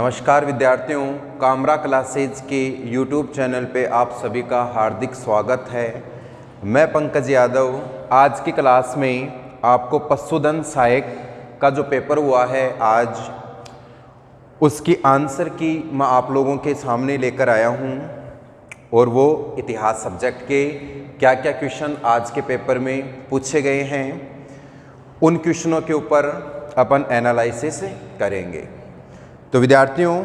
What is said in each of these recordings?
नमस्कार विद्यार्थियों, कामरा क्लासेज के YouTube चैनल पे आप सभी का हार्दिक स्वागत है। मैं पंकज यादव। आज की क्लास में आपको पशुधन सहायक का जो पेपर हुआ है आज, उसकी आंसर की मैं आप लोगों के सामने लेकर आया हूँ। और वो इतिहास सब्जेक्ट के क्या क्या क्वेश्चन आज के पेपर में पूछे गए हैं, उन क्वेश्चनों के ऊपर अपन एनालिसिस करेंगे। तो विद्यार्थियों,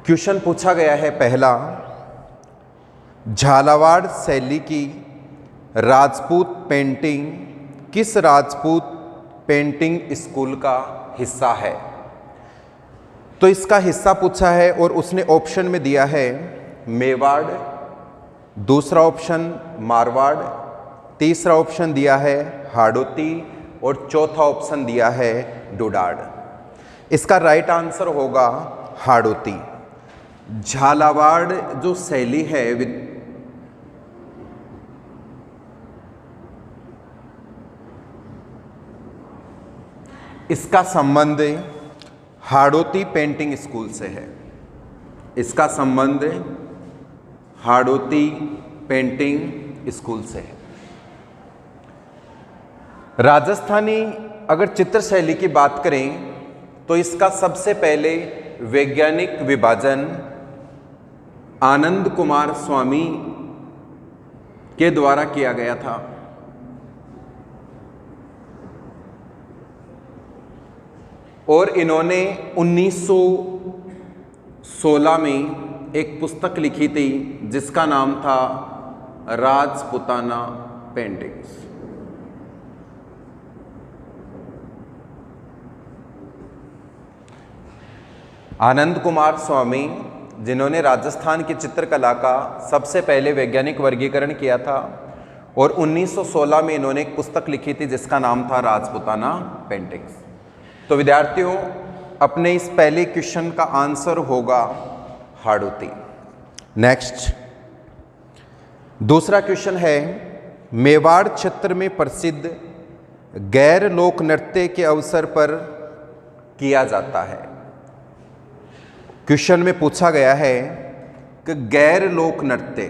क्वेश्चन पूछा गया है पहला, झालावाड़ शैली की राजपूत पेंटिंग किस राजपूत पेंटिंग स्कूल का हिस्सा है। तो इसका हिस्सा पूछा है और उसने ऑप्शन में दिया है मेवाड़, दूसरा ऑप्शन मारवाड़, तीसरा ऑप्शन दिया है हाड़ौती और चौथा ऑप्शन दिया है डोडाड़। इसका राइट आंसर होगा हाड़ौती। झालावाड़ जो शैली है इसका संबंध हाड़ौती पेंटिंग स्कूल से है। इसका संबंध हाड़ौती पेंटिंग स्कूल से है। राजस्थानी अगर चित्र शैली की बात करें तो इसका सबसे पहले वैज्ञानिक विभाजन आनंद कुमार स्वामी के द्वारा किया गया था। और इन्होंने 1916 में एक पुस्तक लिखी थी जिसका नाम था राजपुताना पेंटिंग्स। आनंद कुमार स्वामी, जिन्होंने राजस्थान की चित्रकला का सबसे पहले वैज्ञानिक वर्गीकरण किया था, और 1916 में इन्होंने एक पुस्तक लिखी थी जिसका नाम था राजपुताना पेंटिंग्स। तो विद्यार्थियों, अपने इस पहले क्वेश्चन का आंसर होगा हाड़ौती। नेक्स्ट, दूसरा क्वेश्चन है, मेवाड़ क्षेत्र में प्रसिद्ध गैर लोक नृत्य के अवसर पर किया जाता है। क्वेश्चन में पूछा गया है कि गैर लोक नृत्य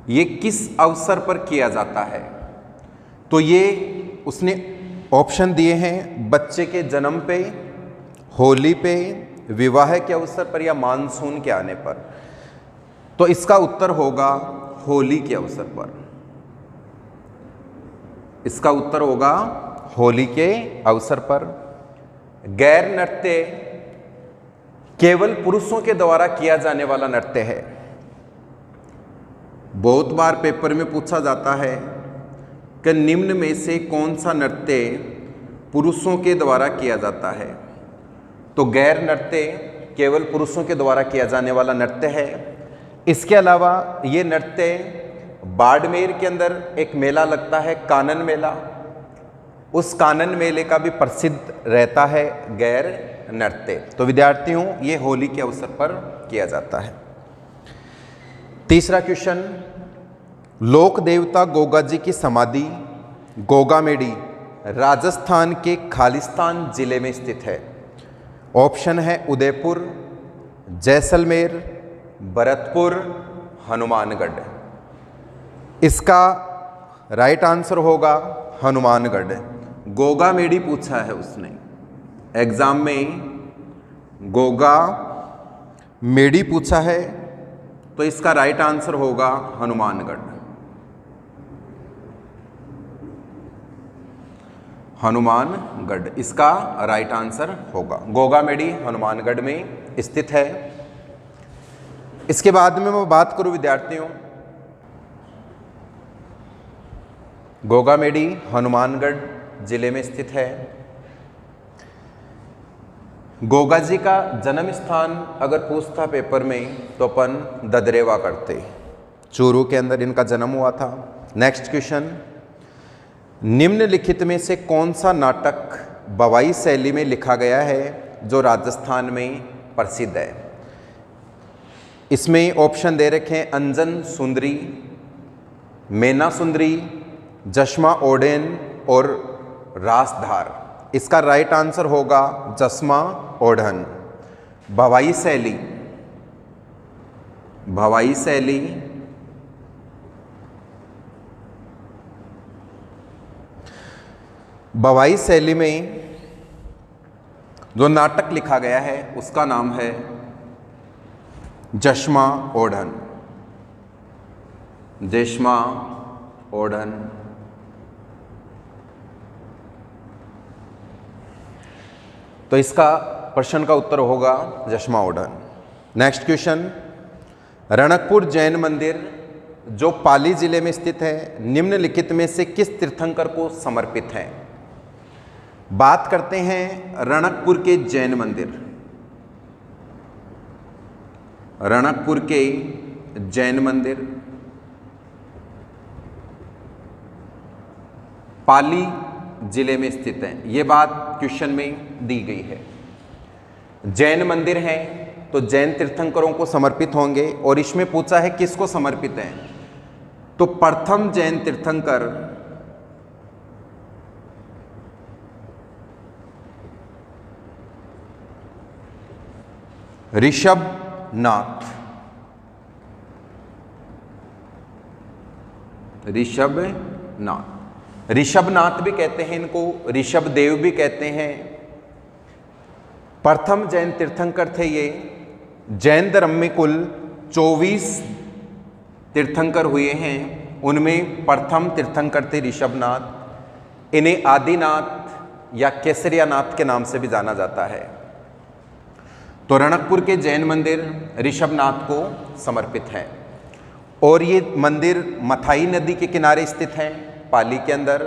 ये किस अवसर पर किया जाता है। तो ये उसने ऑप्शन दिए हैं बच्चे के जन्म पे, होली पे, विवाह के अवसर पर या मानसून के आने पर। तो इसका उत्तर होगा होली के अवसर पर। इसका उत्तर होगा होली के अवसर पर। गैर नृत्य केवल पुरुषों के द्वारा किया जाने वाला नृत्य है। बहुत बार पेपर में पूछा जाता है कि निम्न में से कौन सा नृत्य पुरुषों के द्वारा किया जाता है। तो गैर नृत्य केवल पुरुषों के द्वारा किया जाने वाला नृत्य है। इसके अलावा ये नृत्य बाड़मेर के अंदर एक मेला लगता है, कानन मेला, उस कानन मेले का भी प्रसिद्ध रहता है गैर नृत्य। तो विद्यार्थियों, ये होली के अवसर पर किया जाता है। तीसरा क्वेश्चन, लोक देवता गोगा जी की समाधि गोगामेडी राजस्थान के खालिस्तान जिले में स्थित है। ऑप्शन है उदयपुर, जैसलमेर, भरतपुर, हनुमानगढ़। इसका राइट आंसर होगा हनुमानगढ़। गोगामेडी पूछा है उसने एग्जाम में, गोगामेडी पूछा है, तो इसका राइट आंसर होगा हनुमानगढ़। हनुमानगढ़ इसका राइट आंसर होगा। गोगामेडी हनुमानगढ़ में स्थित है। इसके बाद में मैं बात करूं विद्यार्थियों, गोगामेडी हनुमानगढ़ जिले में स्थित है। गोगा जी का जन्म स्थान अगर पूछता पेपर में तो अपन ददरेवा करते, चूरू के अंदर इनका जन्म हुआ था। नेक्स्ट क्वेश्चन, निम्नलिखित में से कौन सा नाटक बवाई शैली में लिखा गया है जो राजस्थान में प्रसिद्ध है। इसमें ऑप्शन दे रखे हैं अंजन सुंदरी, मैना सुंदरी, जश्मा ओडेन और रासधार। इसका राइट आंसर होगा जसमा ओढ़न। भवाई शैली, भवाई शैली भवाई शैली में जो नाटक लिखा गया है उसका नाम है जश्मा ओढ़न। जश्मा ओढ़न। तो इसका प्रश्न का उत्तर होगा जश्मा ओढ़न। नेक्स्ट क्वेश्चन, रणकपुर जैन मंदिर जो पाली जिले में स्थित है निम्नलिखित में से किस तीर्थंकर को समर्पित है? बात करते हैं रणकपुर के जैन मंदिर। रणकपुर के जैन मंदिर पाली जिले में स्थित है, ये बात क्वेश्चन में दी गई है। जैन मंदिर हैं तो जैन तीर्थंकरों को समर्पित होंगे, और इसमें पूछा है किसको समर्पित है, तो प्रथम जैन तीर्थंकर ऋषभनाथ। ऋषभनाथ, ऋषभनाथ भी कहते हैं इनको, ऋषभदेव भी कहते हैं। प्रथम जैन तीर्थंकर थे ये। जैन धर्म में कुल 24 तीर्थंकर हुए हैं, उनमें प्रथम तीर्थंकर थे ऋषभनाथ। इन्हें आदिनाथ या केसरियानाथ के नाम से भी जाना जाता है। तो रणकपुर के जैन मंदिर ऋषभनाथ को समर्पित है, और ये मंदिर मथाई नदी के किनारे स्थित हैं पाली के अंदर।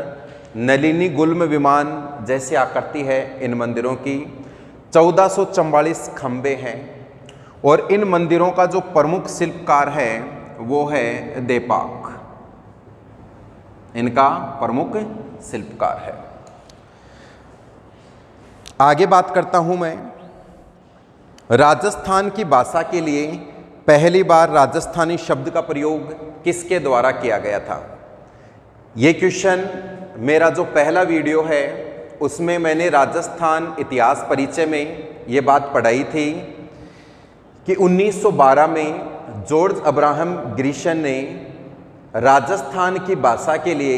नलिनी गुल्म विमान जैसी आकृति है इन मंदिरों की। 1444 खंबे हैं, और इन मंदिरों का जो प्रमुख शिल्पकार है वो है देपाक। इनका प्रमुख शिल्पकार है। आगे बात करता हूं मैं, राजस्थान की भाषा के लिए पहली बार राजस्थानी शब्द का प्रयोग किसके द्वारा किया गया था? ये क्वेश्चन मेरा जो पहला वीडियो है उसमें मैंने राजस्थान इतिहास परिचय में ये बात पढ़ाई थी कि 1912 में जॉर्ज अब्राहम ग्रिशन ने राजस्थान की भाषा के लिए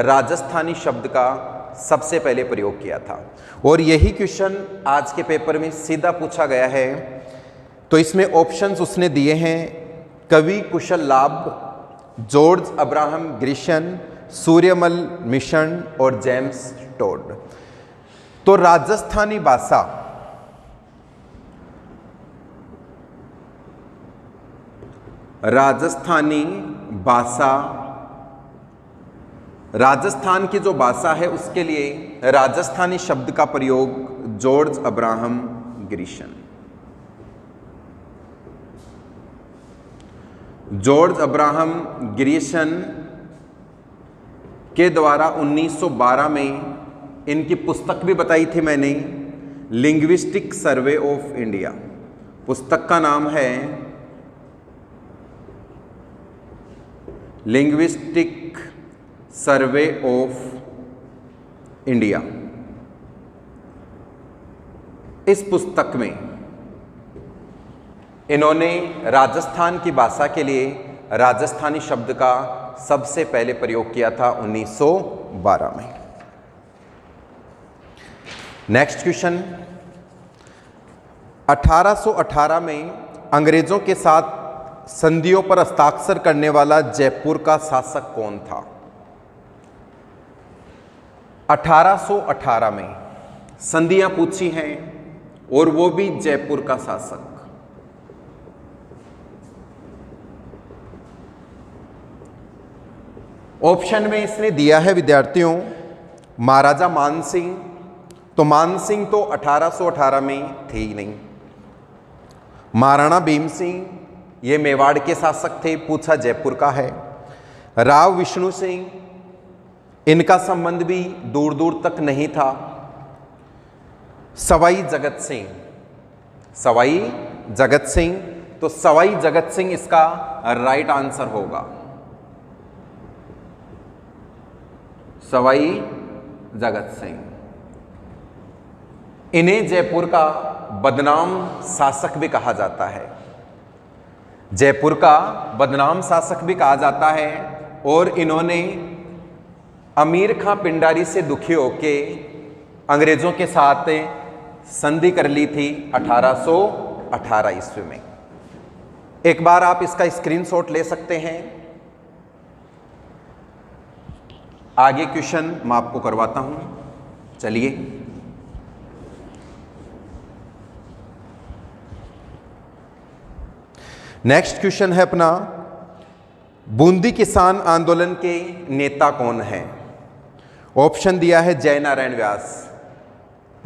राजस्थानी शब्द का सबसे पहले प्रयोग किया था, और यही क्वेश्चन आज के पेपर में सीधा पूछा गया है। तो इसमें ऑप्शंस उसने दिए हैं, कवि कुशल लाभ, जॉर्ज अब्राहम ग्रिशन, सूर्यमल मिशन और जेम्स टोड। तो राजस्थानी भाषा राजस्थान की जो भाषा है उसके लिए राजस्थानी शब्द का प्रयोग जॉर्ज अब्राहम ग्रिशन। जॉर्ज अब्राहम ग्रिशन के द्वारा 1912 में इनकी पुस्तक भी बताई थी मैंने, लिंग्विस्टिक सर्वे ऑफ इंडिया। पुस्तक का नाम है लिंग्विस्टिक सर्वे ऑफ इंडिया। इस पुस्तक में इन्होंने राजस्थान की भाषा के लिए राजस्थानी शब्द का सबसे पहले प्रयोग किया था 1912 में। नेक्स्ट क्वेश्चन, 1818 में अंग्रेजों के साथ संधियों पर हस्ताक्षर करने वाला जयपुर का शासक कौन था? 1818 में संधियां पूछी हैं, और वो भी जयपुर का शासक। ऑप्शन में इसने दिया है विद्यार्थियों महाराजा मानसिंह, तो मानसिंह तो 1818 में थे ही नहीं। महाराणा भीम सिंह, ये मेवाड़ के शासक थे, पूछा जयपुर का है। राव विष्णु सिंह, इनका संबंध भी दूर दूर तक नहीं था। सवाई जगत सिंह, सवाई जगत सिंह, तो सवाई जगत सिंह इसका राइट आंसर होगा। सवाई जगत सिंह। इन्हें जयपुर का बदनाम शासक भी कहा जाता है, जयपुर का बदनाम शासक भी कहा जाता है। और इन्होंने अमीर खां पिंडारी से दुखी होके अंग्रेजों के साथ संधि कर ली थी 1818 ईस्वी में। एक बार आप इसका स्क्रीनशॉट ले सकते हैं। आगे क्वेश्चन मैं आपको करवाता हूं, चलिए। नेक्स्ट क्वेश्चन है अपना, बूंदी किसान आंदोलन के नेता कौन हैं? ऑप्शन दिया है जय नारायण व्यास।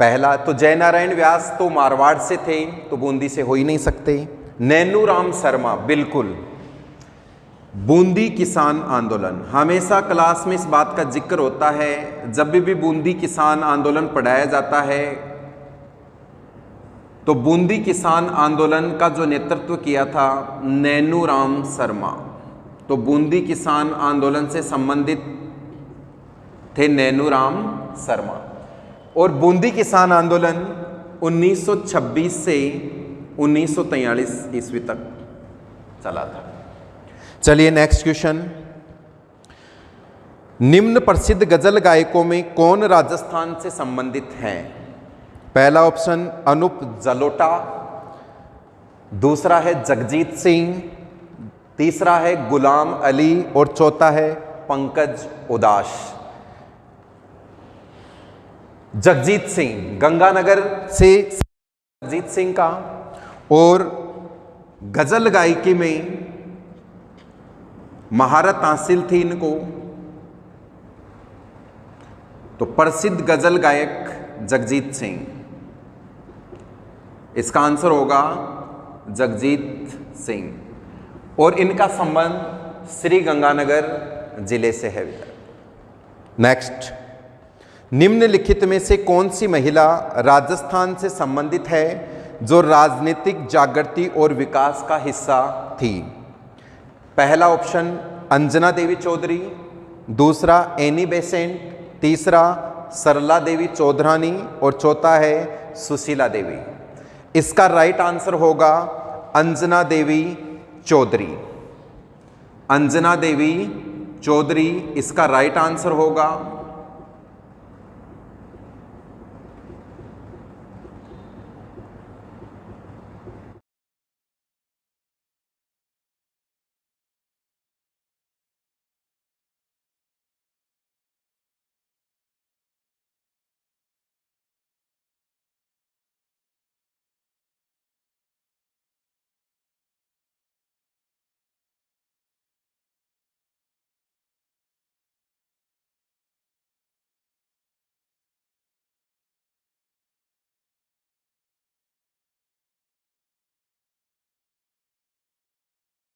पहला तो जय नारायण व्यास तो मारवाड़ से थे, तो बूंदी से हो ही नहीं सकते। नैनूराम शर्मा, बिल्कुल। बूंदी किसान आंदोलन, हमेशा क्लास में इस बात का जिक्र होता है, जब भी बूंदी किसान आंदोलन पढ़ाया जाता है तो बूंदी किसान आंदोलन का जो नेतृत्व किया था नैनूराम शर्मा। तो बूंदी किसान आंदोलन से संबंधित थे नैनूराम शर्मा। और बूंदी किसान आंदोलन 1926 से 1943 ईस्वी तक चला था। चलिए नेक्स्ट क्वेश्चन, निम्न प्रसिद्ध गजल गायकों में कौन राजस्थान से संबंधित हैं? पहला ऑप्शन अनूप जलोटा, दूसरा है जगजीत सिंह, तीसरा है गुलाम अली और चौथा है पंकज उदास। जगजीत सिंह, गंगानगर से जगजीत सिंह का। और गजल गायकी में महारत हासिल थी इनको, तो प्रसिद्ध गजल गायक जगजीत सिंह। इसका आंसर होगा जगजीत सिंह। और इनका संबंध श्री गंगानगर जिले से है। नेक्स्ट, निम्नलिखित में से कौन सी महिला राजस्थान से संबंधित है जो राजनीतिक जागृति और विकास का हिस्सा थी? पहला ऑप्शन अंजना देवी चौधरी, दूसरा एनी बेसेंट, तीसरा सरला देवी चौधरानी और चौथा है सुशीला देवी। इसका राइट आंसर होगा अंजना देवी चौधरी। अंजना देवी चौधरी इसका राइट आंसर होगा।